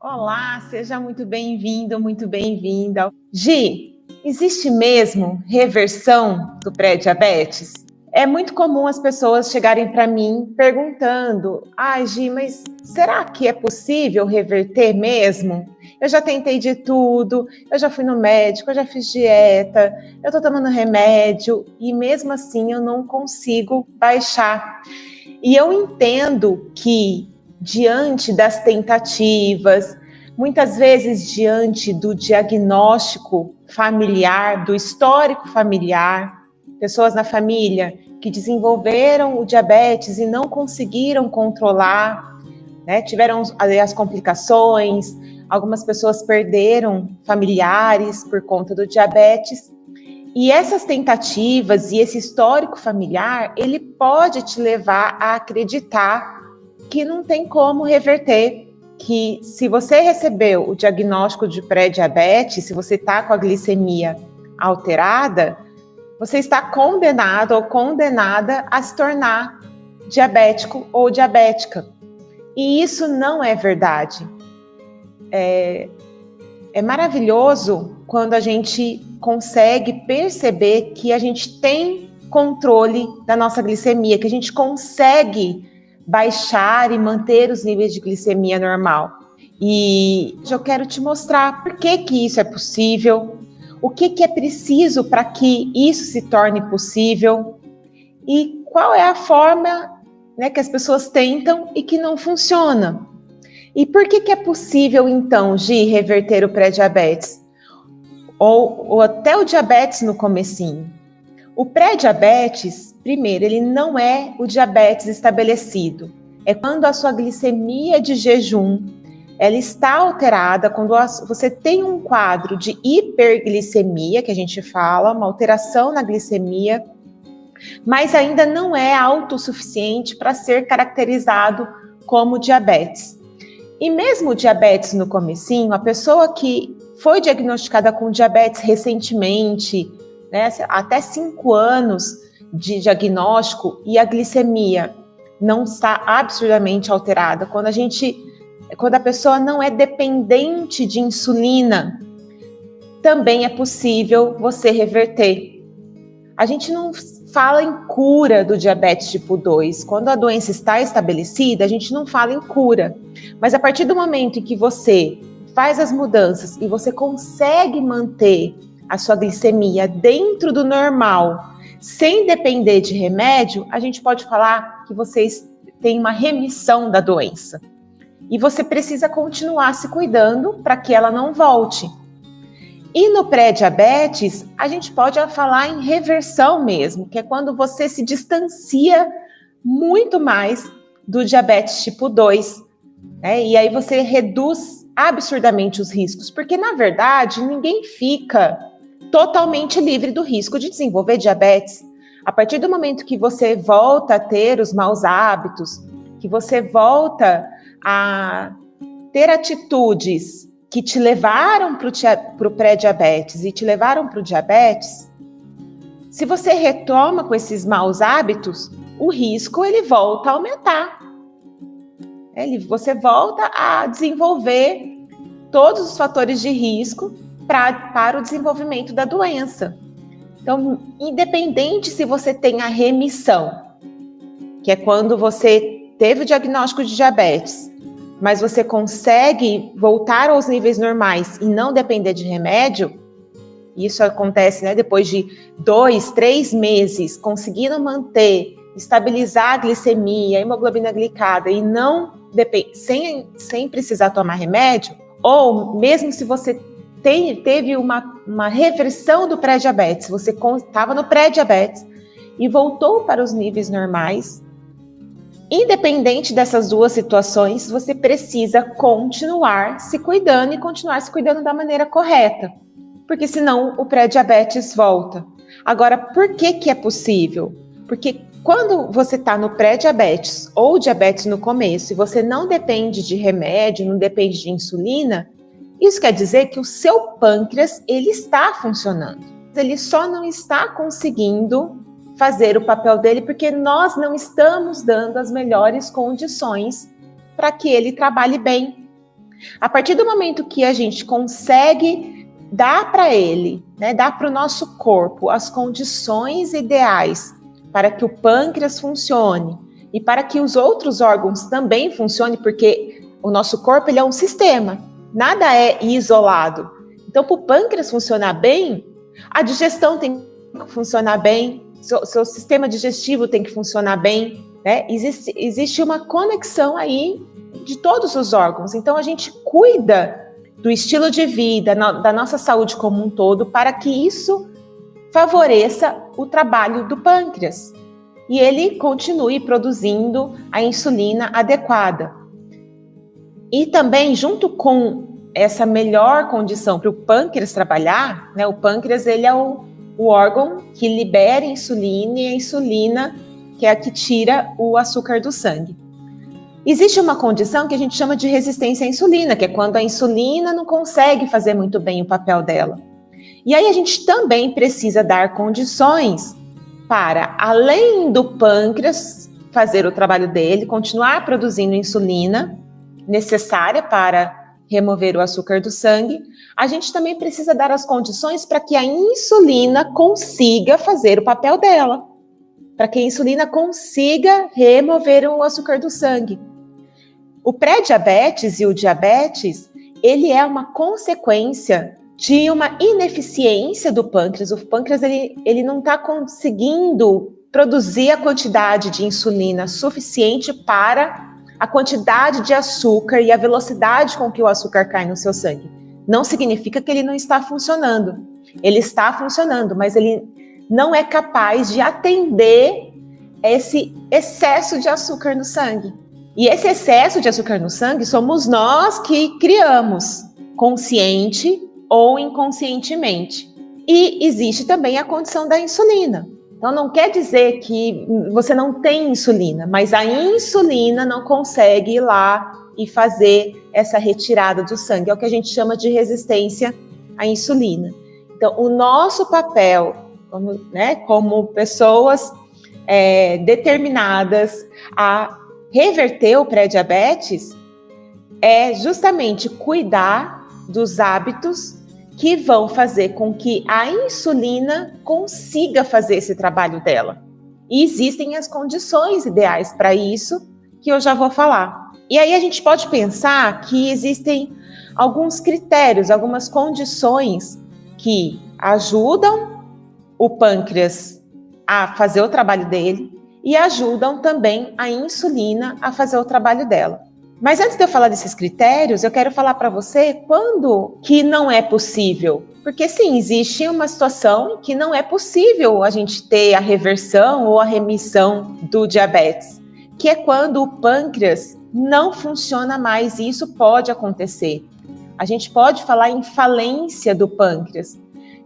Olá, seja muito bem-vindo, muito bem-vinda. Gi, existe mesmo reversão do pré-diabetes? É muito comum as pessoas chegarem para mim perguntando: Gi, mas será que é possível reverter mesmo? Eu já tentei de tudo, eu já fui no médico, eu já fiz dieta, eu estou tomando remédio e mesmo assim eu não consigo baixar. E eu entendo que, diante das tentativas, muitas vezes diante do diagnóstico familiar, do histórico familiar, pessoas na família que desenvolveram o diabetes e não conseguiram controlar, né? Tiveram as complicações, algumas pessoas perderam familiares por conta do diabetes. E essas tentativas e esse histórico familiar, ele pode te levar a acreditar que não tem como reverter, que se você recebeu o diagnóstico de pré-diabetes, se você está com a glicemia alterada, você está condenado ou condenada a se tornar diabético ou diabética. E isso não é verdade. É maravilhoso quando a gente consegue perceber que a gente tem controle da nossa glicemia, que a gente consegue baixar e manter os níveis de glicemia normal. E eu quero te mostrar por que isso é possível, o que é preciso para que isso se torne possível e qual é a forma, né, que as pessoas tentam e que não funciona. E por que é possível, então, Gi, reverter o pré-diabetes? Ou até o diabetes no comecinho? O pré-diabetes, primeiro, ele não é o diabetes estabelecido. É quando a sua glicemia de jejum ela está alterada, quando você tem um quadro de hiperglicemia, que a gente fala, uma alteração na glicemia, mas ainda não é autossuficiente para ser caracterizado como diabetes. E mesmo o diabetes no comecinho, a pessoa que foi diagnosticada com diabetes recentemente, né, até 5 anos de diagnóstico e a glicemia não está absurdamente alterada, quando a pessoa não é dependente de insulina, também é possível você reverter. A gente não fala em cura do diabetes tipo 2. Quando a doença está estabelecida, a gente não fala em cura. Mas a partir do momento em que você faz as mudanças e você consegue manter a sua glicemia dentro do normal, sem depender de remédio, a gente pode falar que você tem uma remissão da doença. E você precisa continuar se cuidando para que ela não volte. E no pré-diabetes, a gente pode falar em reversão mesmo, que é quando você se distancia muito mais do diabetes tipo 2, né? E aí você reduz absurdamente os riscos, porque na verdade ninguém fica totalmente livre do risco de desenvolver diabetes. A partir do momento que você volta a ter os maus hábitos, que você volta a ter atitudes que te levaram para o pré-diabetes e te levaram para o diabetes, se você retoma com esses maus hábitos, o risco ele volta a aumentar. Você volta a desenvolver todos os fatores de risco para o desenvolvimento da doença. Então, independente se você tem a remissão, que é quando você teve o diagnóstico de diabetes, mas você consegue voltar aos níveis normais e não depender de remédio, isso acontece, né, depois de 2, 3 meses, conseguindo manter, estabilizar a glicemia, a hemoglobina glicada e não sem precisar tomar remédio, ou mesmo se você teve uma reversão do pré-diabetes, você estava no pré-diabetes e voltou para os níveis normais, independente dessas duas situações, você precisa continuar se cuidando e continuar se cuidando da maneira correta, porque senão o pré-diabetes volta. Agora, por que é possível? Porque quando você está no pré-diabetes ou diabetes no começo e você não depende de remédio, não depende de insulina, isso quer dizer que o seu pâncreas ele está funcionando. Ele só não está conseguindo fazer o papel dele porque nós não estamos dando as melhores condições para que ele trabalhe bem. A partir do momento que a gente consegue dar para ele, né, dar para o nosso corpo as condições ideais para que o pâncreas funcione e para que os outros órgãos também funcionem, porque o nosso corpo ele é um sistema, nada é isolado. Então, para o pâncreas funcionar bem, a digestão tem que funcionar bem, seu sistema digestivo tem que funcionar bem, né? Existe uma conexão aí de todos os órgãos. Então, a gente cuida do estilo de vida, da nossa saúde como um todo, para que isso favoreça o trabalho do pâncreas e ele continue produzindo a insulina adequada. E também, junto com essa melhor condição para o pâncreas trabalhar, né, o pâncreas ele é o órgão que libera insulina e a insulina que é a que tira o açúcar do sangue. Existe uma condição que a gente chama de resistência à insulina, que é quando a insulina não consegue fazer muito bem o papel dela. E aí a gente também precisa dar condições para, além do pâncreas fazer o trabalho dele, continuar produzindo insulina necessária para remover o açúcar do sangue, a gente também precisa dar as condições para que a insulina consiga fazer o papel dela, para que a insulina consiga remover o açúcar do sangue. O pré-diabetes e o diabetes, ele é uma consequência de uma ineficiência do pâncreas. O pâncreas ele não está conseguindo produzir a quantidade de insulina suficiente para a quantidade de açúcar e a velocidade com que o açúcar cai no seu sangue. Não significa que ele não está funcionando. Ele está funcionando, mas ele não é capaz de atender esse excesso de açúcar no sangue. E esse excesso de açúcar no sangue somos nós que criamos, consciente ou inconscientemente. E existe também a condição da insulina. Então, não quer dizer que você não tem insulina, mas a insulina não consegue ir lá e fazer essa retirada do sangue. É o que a gente chama de resistência à insulina. Então, o nosso papel, como pessoas determinadas a reverter o pré-diabetes, é justamente cuidar dos hábitos que vão fazer com que a insulina consiga fazer esse trabalho dela. E existem as condições ideais para isso, que eu já vou falar. E aí a gente pode pensar que existem alguns critérios, algumas condições que ajudam o pâncreas a fazer o trabalho dele e ajudam também a insulina a fazer o trabalho dela. Mas antes de eu falar desses critérios, eu quero falar para você quando que não é possível. Porque sim, existe uma situação que não é possível a gente ter a reversão ou a remissão do diabetes, que é quando o pâncreas não funciona mais, e isso pode acontecer. A gente pode falar em falência do pâncreas,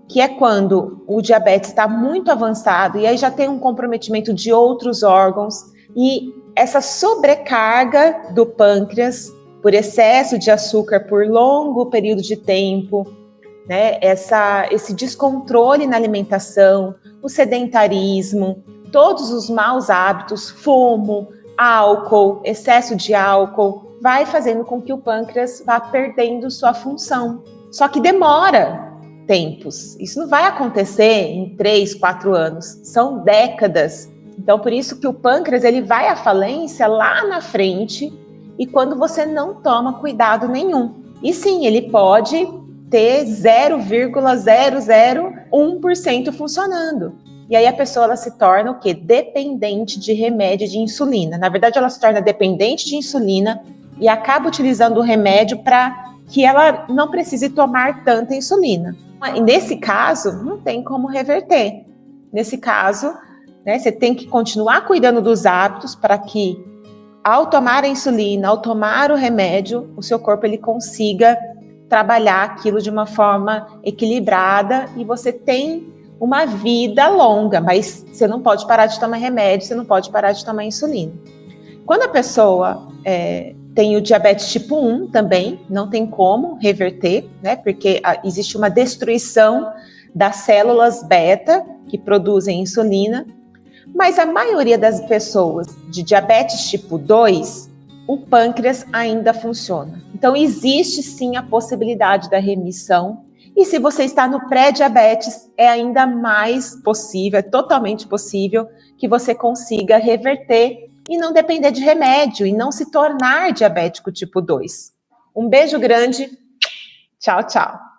que é quando o diabetes está muito avançado e aí já tem um comprometimento de outros órgãos e essa sobrecarga do pâncreas por excesso de açúcar por longo período de tempo, né? Esse descontrole na alimentação, o sedentarismo, todos os maus hábitos, fumo, álcool, excesso de álcool, vai fazendo com que o pâncreas vá perdendo sua função. Só que demora tempos. Isso não vai acontecer em 3, 4 anos, são décadas. Então, por isso que o pâncreas ele vai à falência lá na frente e quando você não toma cuidado nenhum. E sim, ele pode ter 0,001% funcionando. E aí a pessoa ela se torna o quê? Dependente de remédio de insulina. Na verdade, ela se torna dependente de insulina e acaba utilizando o remédio para que ela não precise tomar tanta insulina. E nesse caso, não tem como reverter. Nesse caso, você tem que continuar cuidando dos hábitos para que, ao tomar a insulina, ao tomar o remédio, o seu corpo ele consiga trabalhar aquilo de uma forma equilibrada e você tem uma vida longa, mas você não pode parar de tomar remédio, você não pode parar de tomar insulina. Quando a pessoa tem o diabetes tipo 1 também, não tem como reverter, né? Porque existe uma destruição das células beta que produzem insulina, mas a maioria das pessoas de diabetes tipo 2 o pâncreas ainda funciona. Então, existe sim a possibilidade da remissão. E se você está no pré-diabetes, é ainda mais possível, é totalmente possível que você consiga reverter e não depender de remédio e não se tornar diabético tipo 2. Um beijo grande. Tchau, tchau.